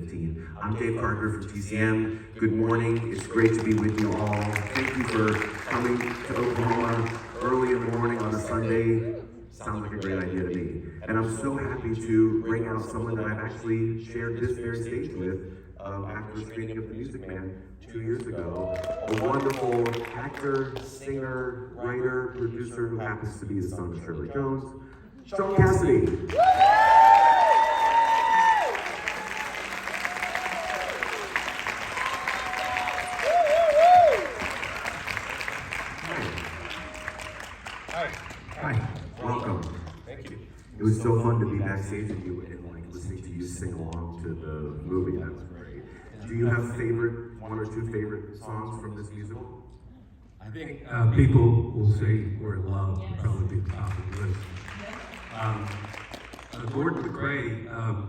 2015. I'm Dave Parker from TCM. Good morning. It's great to be with you all. Thank you for coming to Oklahoma early in the morning on a Sunday. Sounds like a great idea to me. And I'm so happy to bring out someone that I've actually shared this very stage with after a screening of The Music Man 2 years ago. A wonderful actor, singer, writer, producer who happens to be the son of Shirley Jones, Shaun Cassidy. Hi, welcome. Thank you. It was so fun to be backstage with you and like listening to you sing along to the movie. That was great. Do you have one or two favorite songs from this musical? I think people will say We're in Love will probably be the top of the list. Gordon MacRae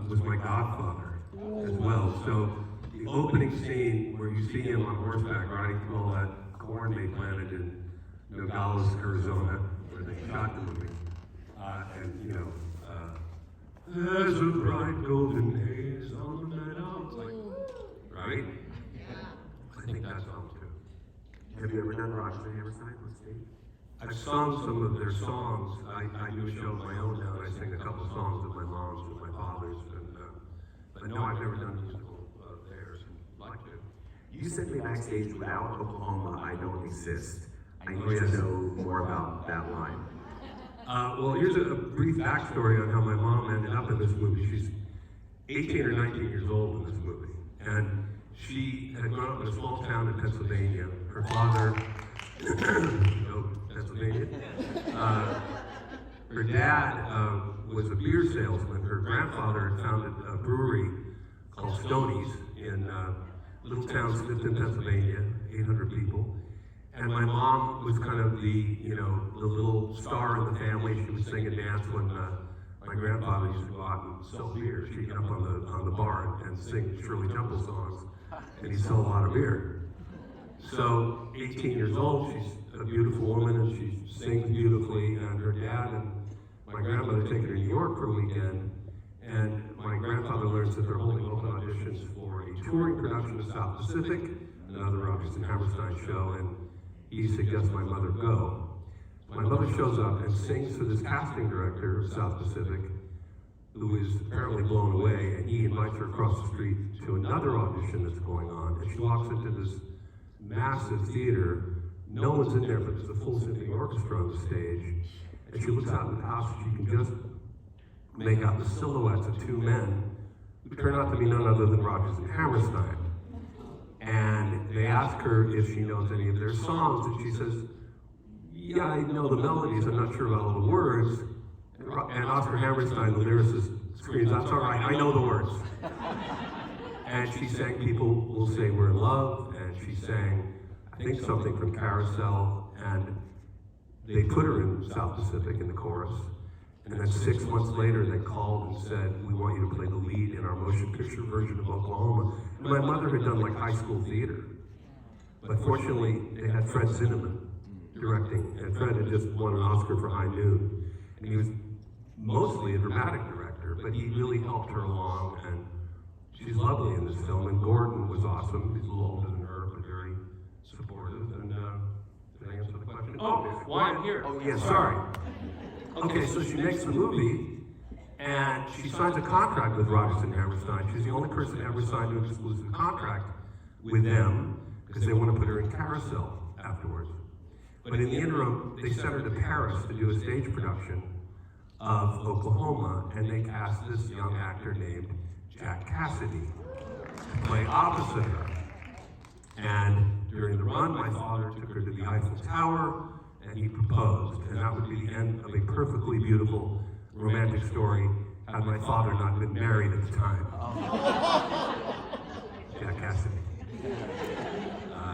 was my godfather as well. So the opening scene where you see him on horseback riding through all that corn they planted in Nogales, Arizona, where they shot the movie. There's a bright golden haze on the meadow. It's like, right? Yeah. I think that song too. Have you ever done Rodgers and Hammerstein on stage? I've sung some of their songs. I do a show of my own now, and I sing a couple songs of my mom's and my father's. But no, I've never done a musical of theirs. I'd like to. You sent me backstage, without Oklahoma, I don't exist. I need to know more about that line. Well, here's a brief backstory on how my mom ended up in this movie. She's 18 or 19 years old in this movie. And she had grown up in a small town in Pennsylvania. Her father, Pennsylvania. Her dad was a beer salesman. Her grandfather had founded a brewery called Stoney's in a little town, Smithton, Pennsylvania, 800 people. And my mom was kind of the little star in the family. She would sing and dance when my grandfather used to go out and sell beer. She'd get up on the bar and sing Shirley Temple songs, and he'd sell a lot of beer. So, 18 years old, she's a beautiful woman, and she sings beautifully, and her dad and my grandmother take her to New York for a weekend, and my grandfather learns that they're holding open auditions for a touring production of South Pacific, another Rodgers and Hammerstein show, and he suggests my mother go. My mother shows up and sings for this casting director of South Pacific, who is apparently blown away, and he invites her across the street to another audition that's going on, and she walks into this massive theater. No one's in there, but there's a full symphony orchestra on the stage, and she looks out in the house and she can just make out the silhouettes of two men who turn out to be none other than Rodgers and Hammerstein. And they ask her if she knows any of their songs, and she says, yeah, I know the melodies, I'm not sure about all the words. And Oscar Hammerstein, the lyricist, screams, that's all right, I know the words. And she sang People Will Say We're in Love, and she sang, I think, something from Carousel, and they put her in South Pacific in the chorus. And then 6 months later, they called and said, we want you to play the lead in our motion picture version of Oklahoma. And my mother had done like high school theater. But fortunately, they had Fred Zinnemann directing, and Fred had just won an Oscar for High Noon. And he was mostly a dramatic director, but he really helped her along, and she's lovely in this film. And Gordon was awesome. He's a little older than her, but very supportive. And did I answer the question? Oh, why I'm here? Oh, yeah, Sorry. Okay, so she makes the movie, and she signs a contract with Rodgers and Hammerstein. She's the only person to ever sign an exclusive contract with them, because they want to put her in Carousel afterwards. But in the interim, they sent her to Paris to do a stage production of Oklahoma, and they cast this young actor named Shaun Cassidy to play opposite her. And during the run, my father took her to the Eiffel Tower, and he proposed, and that would be the end of a perfectly beautiful romantic story had my father not been married at the time. Shaun Cassidy.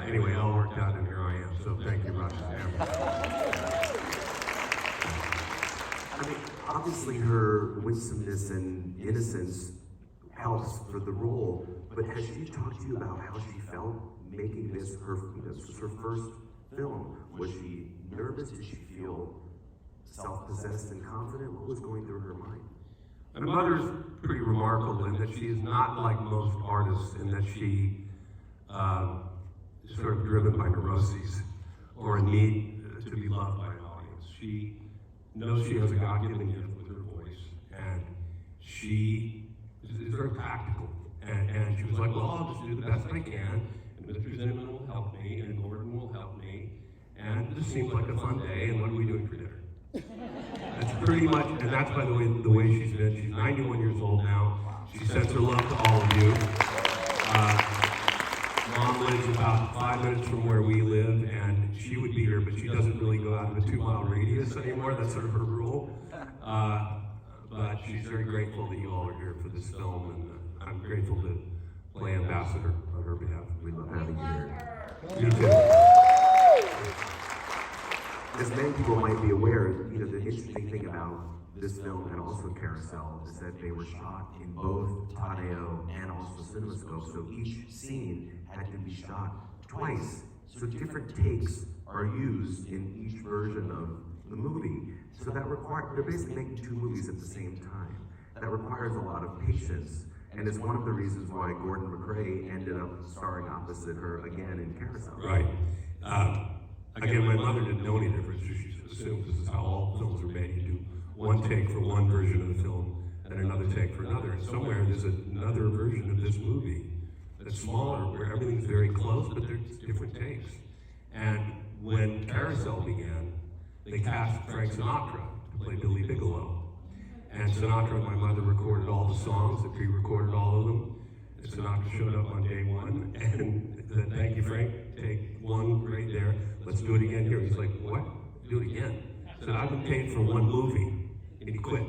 Anyway, it all worked out, and here I am. So thank you, Rodgers and Hammerstein. I mean, obviously her winsomeness and innocence helps for the role, but has she talked to you about how she felt making this this was her first film? Was she nervous? Did she feel self-possessed and confident? What was going through her mind? And my mother's pretty remarkable in that she is not like most artists in that she is sort of driven by neuroses or a need to be loved by an audience. She knows she has a God-given gift with her voice, and she is very practical. And she was like, well, I'll just do the best I can, and Mr. Zinnemann will help me, and Gordon will help me, and this seems like a fun day, and what are we doing for dinner? That's pretty much, and that's by the way she's been. She's 91 years old now. She sends her love to all of you. Mom lives about 5 minutes from where we live, and she would be here, but she doesn't really go out of a 2-mile radius anymore. That's sort of her rule. But she's very grateful that you all are here for this film, and I'm grateful to play ambassador on her behalf. We love having you here. You too. As many people might be aware, the interesting thing about this film and also Carousel is that they were shot in both Todd-AO and also CinemaScope, so each scene had to be shot twice. So different takes are used in each version of the movie. So that they're basically making 2 movies at the same time. That requires a lot of patience. And it's one of the reasons why Gordon MacRae ended up starring opposite her again in Carousel. Right. Again, my mother didn't know any difference. She assumed this is how all films are made. You do one take for one version of the film and another take for another. And somewhere there's another version of this movie that's smaller, where everything's very close, but there's different takes. And when Carousel began, they cast Frank Sinatra to play Billy Bigelow. And Sinatra and my mother recorded all the songs, they pre-recorded all of them. And Sinatra showed up on day 1 and said, thank you, Frank, take 1 right there. Let's do it again here. He's like, what? Do it again. I said, I've been paid for 1 movie. And he quit.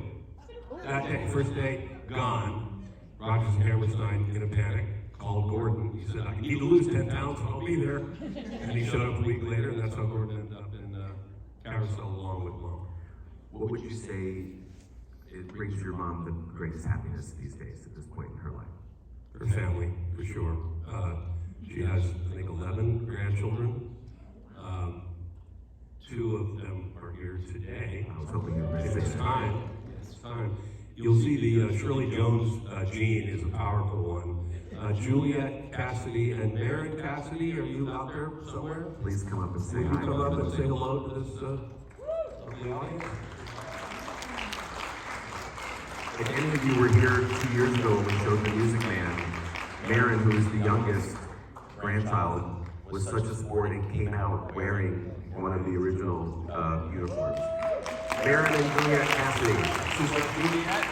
That day, first day, gone. Rodgers and Hammerstein, in a panic, called Gordon. He said, I need to lose 10 pounds, I'll be there. And he showed up a week later, and that's how Gordon ended up in Carousel along with Mom. What would you say it brings your mom the greatest happiness these days at this point in her life? Her family, for sure. She has, I think, 11 grandchildren. 2 of them are here today. I was hoping you were If it's time, you'll see the Shirley Jones gene is a powerful one. Juliet Cassidy and Maren Cassidy, are you out there somewhere? Please come up and say Will you hi. come up and say hello to this lovely audience? If any of you were here 2 years ago when we showed The Music Man, Maren, who is the youngest grandchild, was such a sport and came out wearing one of the original uniforms. Maren and Juliet Cassidy. This is Juliet,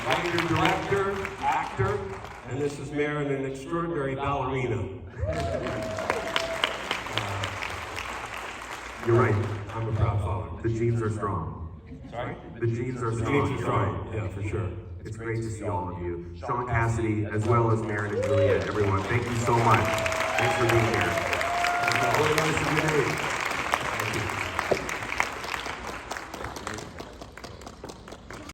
writer, director, actor, and this is Maren, an extraordinary ballerina. You're right. I'm a proud father. The genes are strong. Sorry? The genes are The strong. genes are strong, yeah, for sure. It's great to see all of you. Shaun Cassidy, as well as Maren and Juliet, everyone, thank you so much. Thanks for being here.